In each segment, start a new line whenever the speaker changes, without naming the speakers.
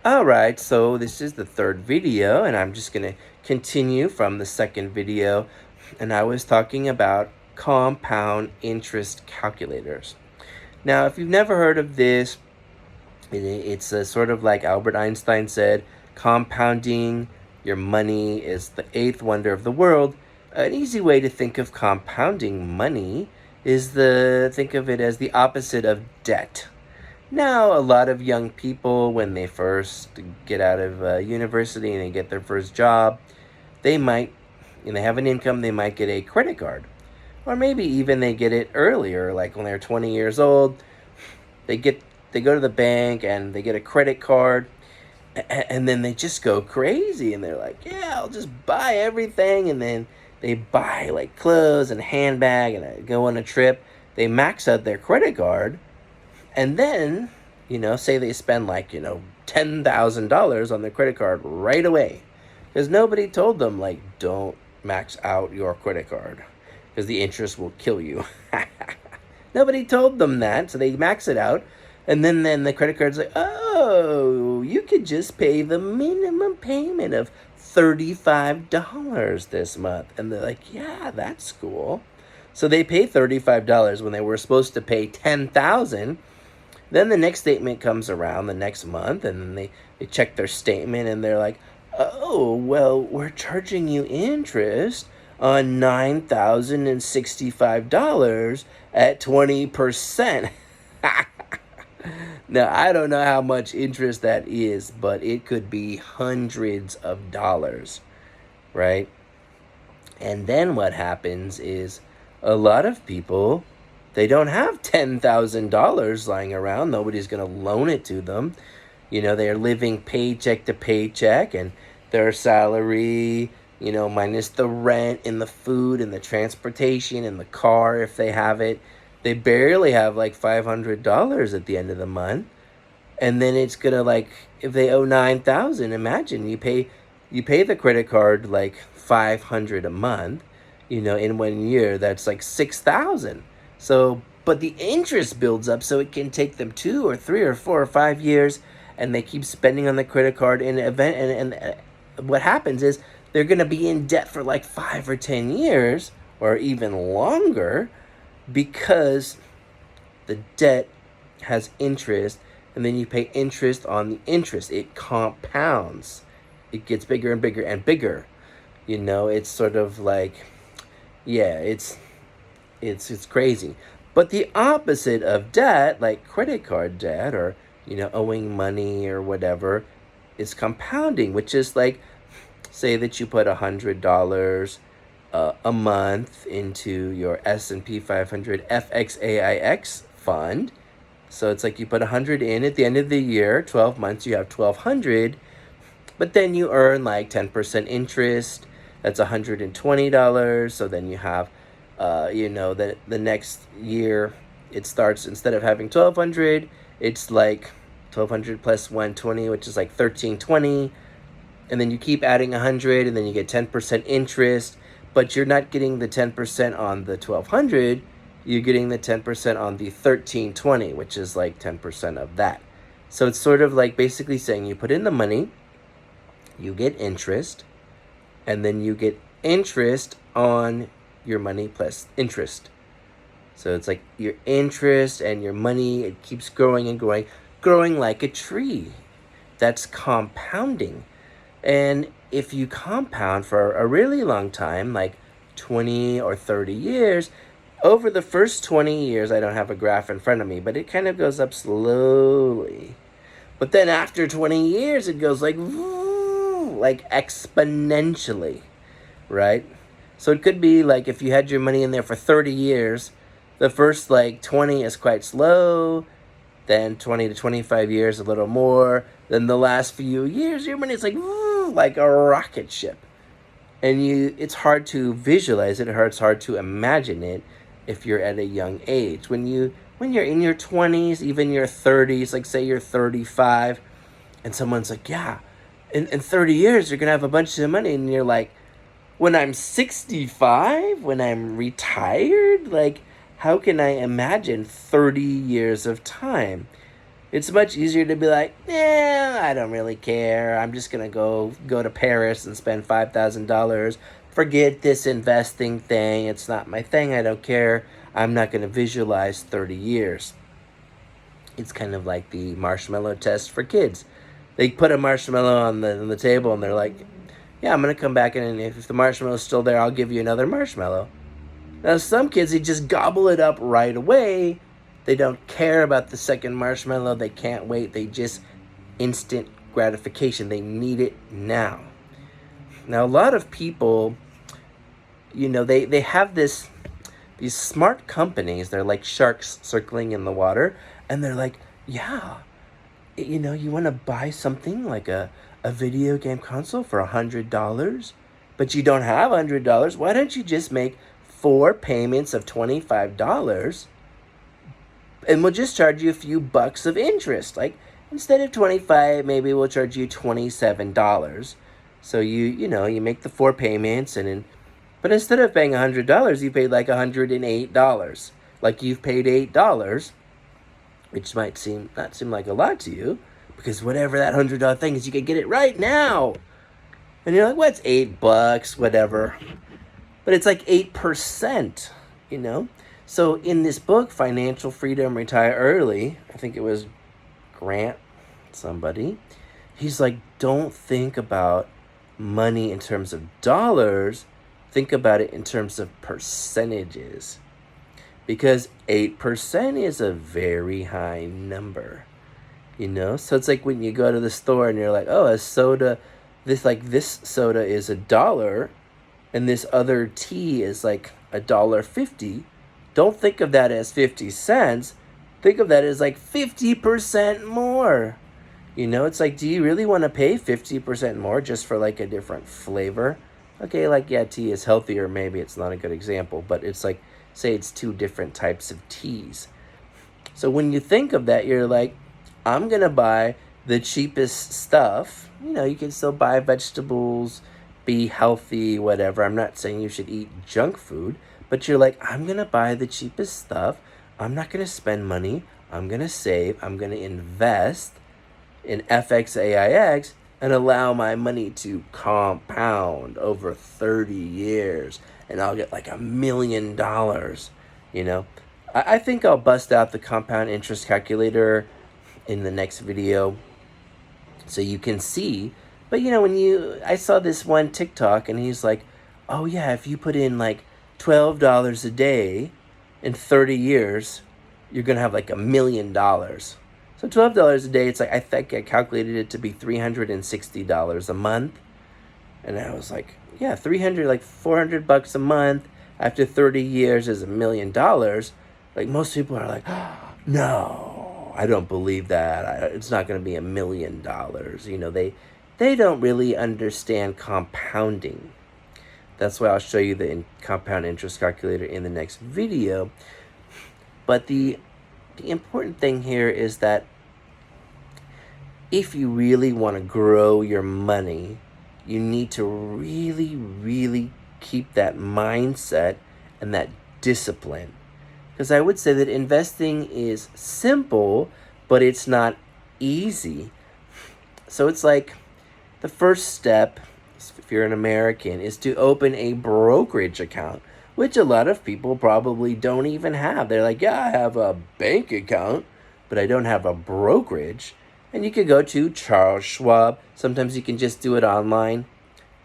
All right, so this is the third video, and I'm just going to continue from the second video. And I was talking about compound interest calculators. Now, if you've never heard of this, it's sort of like Albert Einstein said, compounding your money is the eighth wonder of the world. An easy way to think of compounding money is think of it as the opposite of debt. Now, a lot of young people, when they first get out of university and they get their first job, they might, and they have an income, they might get a credit card. Or maybe even they get it earlier, like when they're 20 years old, they go to the bank and they get a credit card, and then they just go crazy and they're like, yeah, I'll just buy everything. And then they buy like clothes and a handbag and go on a trip. They max out their credit card. And then, say they spend like, $10,000 on their credit card right away. Because nobody told them, like, don't max out your credit card because the interest will kill you. Nobody told them that, so they max it out. And then the credit card's like, oh, you could just pay the minimum payment of $35 this month. And they're like, yeah, that's cool. So they pay $35 when they were supposed to pay $10,000. Then the next statement comes around the next month, and then they check their statement, and they're like, oh, well, we're charging you interest on $9,065 at 20%. Now, I don't know how much interest that is, but it could be hundreds of dollars, right? And then what happens is a lot of people, they don't have $10,000 lying around. Nobody's going to loan it to them. They're living paycheck to paycheck, and their salary, minus the rent and the food and the transportation and the car if they have it, they barely have like $500 at the end of the month. And then it's going to, like, if they owe $9,000, imagine you pay the credit card like $500 a month, in 1 year, that's like $6,000. So, but the interest builds up, so it can take them 2 or 3 or 4 or 5 years, and they keep spending on the credit card. And what happens is they're going to be in debt for like 5 or 10 years or even longer because the debt has interest, and then you pay interest on the interest. It compounds. It gets bigger and bigger and bigger. It's sort of like, yeah, it's crazy. But the opposite of debt, like credit card debt or, owing money or whatever, is compounding, which is like, say that you put $100 a month into your S&P 500 FXAIX fund. So it's like you put 100 in at the end of the year, 12 months, you have 1,200, but then you earn like 10% interest. That's $120. So then you have the next year, it starts, instead of having 1,200, it's like 1,200 plus 120, which is like 1,320. And then you keep adding 100, and then you get 10% interest, but you're not getting the 10% on the 1,200. You're getting the 10% on the 1,320, which is like 10% of that. So it's sort of like basically saying you put in the money, you get interest, and then you get interest on your money plus interest. So it's like your interest and your money, it keeps growing and growing like a tree. That's compounding. And if you compound for a really long time, like 20 or 30 years, over the first 20 years, I don't have a graph in front of me, but it kind of goes up slowly. But then after 20 years, it goes like exponentially, right? So it could be like if you had your money in there for 30 years, the first like 20 is quite slow, then 20 to 25 years, a little more. Then the last few years, your money is like a rocket ship. And it's hard to visualize it, it's hard to imagine it if you're at a young age. When you're in your 20s, even your 30s, like say you're 35, and someone's like, yeah, in 30 years, you're going to have a bunch of money. And you're like, when I'm 65, when I'm retired, like, how can I imagine 30 years of time? It's much easier to be like, I don't really care. I'm just gonna go to Paris and spend $5,000. Forget this investing thing. It's not my thing. I don't care. I'm not gonna visualize 30 years. It's kind of like the marshmallow test for kids. They put a marshmallow on the table and they're like, yeah, I'm gonna come back and if the marshmallow's still there, I'll give you another marshmallow. Now, some kids, they just gobble it up right away. They don't care about the second marshmallow. They can't wait. They just instant gratification. They need it now. Now, a lot of people, they have these smart companies. They're like sharks circling in the water. And they're like, yeah, you want to buy something like a video game console for $100, but you don't have $100. Why don't you just make 4 payments of $25, and we'll just charge you a few bucks of interest. Like, instead of $25, maybe we'll charge you $27. So you make the 4 payments, but instead of paying $100, you paid like $108. Like, you've paid $8, which might not seem like a lot to you, because whatever that $100 thing is, you can get it right now. And you're like, what's $8? Whatever. But it's like 8%, So in this book, Financial Freedom, Retire Early, I think it was Grant somebody, he's like, don't think about money in terms of dollars. Think about it in terms of percentages. Because 8% is a very high number, So it's like when you go to the store and you're like, oh, a soda, this soda is $1, and this other tea is like $1.50. Don't think of that as 50 cents. Think of that as like 50% more. It's like, do you really want to pay 50% more just for like a different flavor? Okay, like, yeah, tea is healthier. Maybe it's not a good example, but it's like, say it's 2 different types of teas. So when you think of that, you're like, I'm going to buy the cheapest stuff. You can still buy vegetables, be healthy, whatever. I'm not saying you should eat junk food, but you're like, I'm going to buy the cheapest stuff. I'm not going to spend money. I'm going to save. I'm going to invest in FXAIX and allow my money to compound over 30 years. And I'll get like $1 million, I think I'll bust out the compound interest calculator in the next video so you can see. But I saw this one TikTok and he's like, oh yeah, if you put in like $12 a day in 30 years, you're going to have like $1 million. So $12 a day, it's like, I think I calculated it to be $360 a month. And I was like, yeah, $400 a month after 30 years is $1 million. Like, most people are like, oh, no, I don't believe that. It's not going to be $1 million. They don't really understand compounding. That's why I'll show you the compound interest calculator in the next video. But the important thing here is that if you really want to grow your money, you need to really, really keep that mindset and that discipline. Because I would say that investing is simple, but it's not easy. So it's like the first step, if you're an American, is to open a brokerage account, which a lot of people probably don't even have. They're like, yeah, I have a bank account, but I don't have a brokerage. And you could go to Charles Schwab. Sometimes you can just do it online.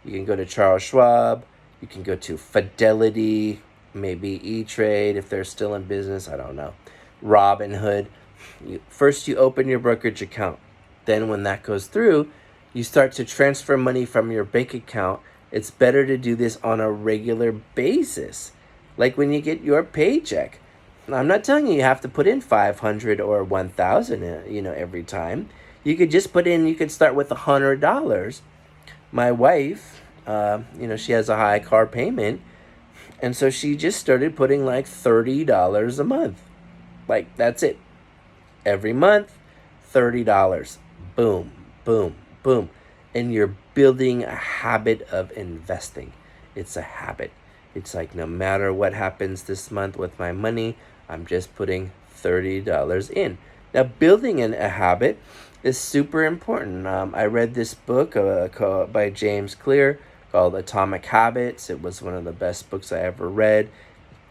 You can go to Charles Schwab. You can go to Fidelity, maybe E-Trade if they're still in business. I don't know. Robinhood. First, you open your brokerage account. Then when that goes through, you start to transfer money from your bank account. It's better to do this on a regular basis. Like when you get your paycheck. Now, I'm not telling you have to put in $500 or $1,000, every time. You could just you could start with $100. My wife, she has a high car payment. And so she just started putting like $30 a month. Like, that's it. Every month, $30. Boom, boom, boom. And you're building a habit of investing. It's a habit. It's like, no matter what happens this month with my money, I'm just putting $30 in. Now, building a habit is super important. I read this book by James Clear called Atomic Habits. It was one of the best books I ever read.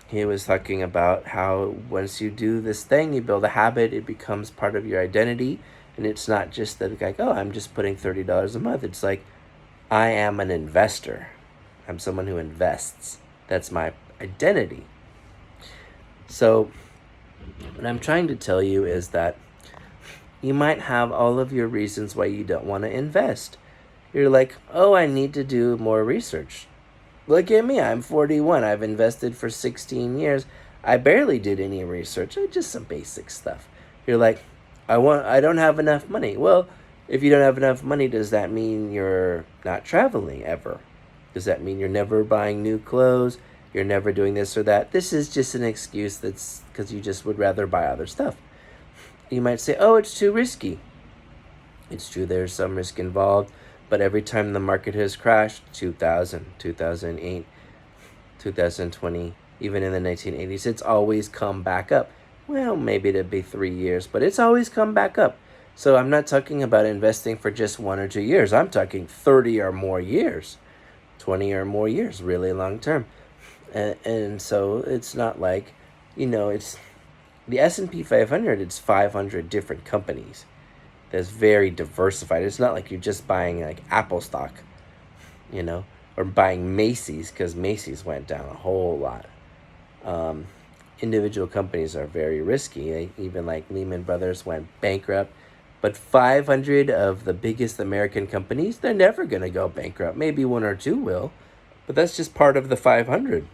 He was talking about how once you do this thing, you build a habit, it becomes part of your identity. And it's not just that, like, oh, I'm just putting $30 a month. It's like, I am an investor. I'm someone who invests. That's my identity. So, what I'm trying to tell you is that you might have all of your reasons why you don't want to invest. You're like, oh, I need to do more research. Look at me, I'm 41. I've invested for 16 years. I barely did any research, just some basic stuff. You're like, I don't have enough money. Well, if you don't have enough money, does that mean you're not traveling ever? Does that mean you're never buying new clothes? You're never doing this or that? This is just an excuse that's because you just would rather buy other stuff. You might say, oh, it's too risky. It's true, there's some risk involved, but every time the market has crashed, 2000, 2008, 2020, even in the 1980s, it's always come back up. Well, maybe it'd be 3 years, but it's always come back up. So I'm not talking about investing for just 1 or 2 years. I'm talking 30 or more years, 20 or more years, really long term. And so it's not like, it's the S&P 500, it's 500 different companies. That's very diversified. It's not like you're just buying like Apple stock, or buying Macy's because Macy's went down a whole lot. Individual companies are very risky. Even like Lehman Brothers went bankrupt. But 500 of the biggest American companies, they're never going to go bankrupt. Maybe 1 or 2 will, but that's just part of the 500.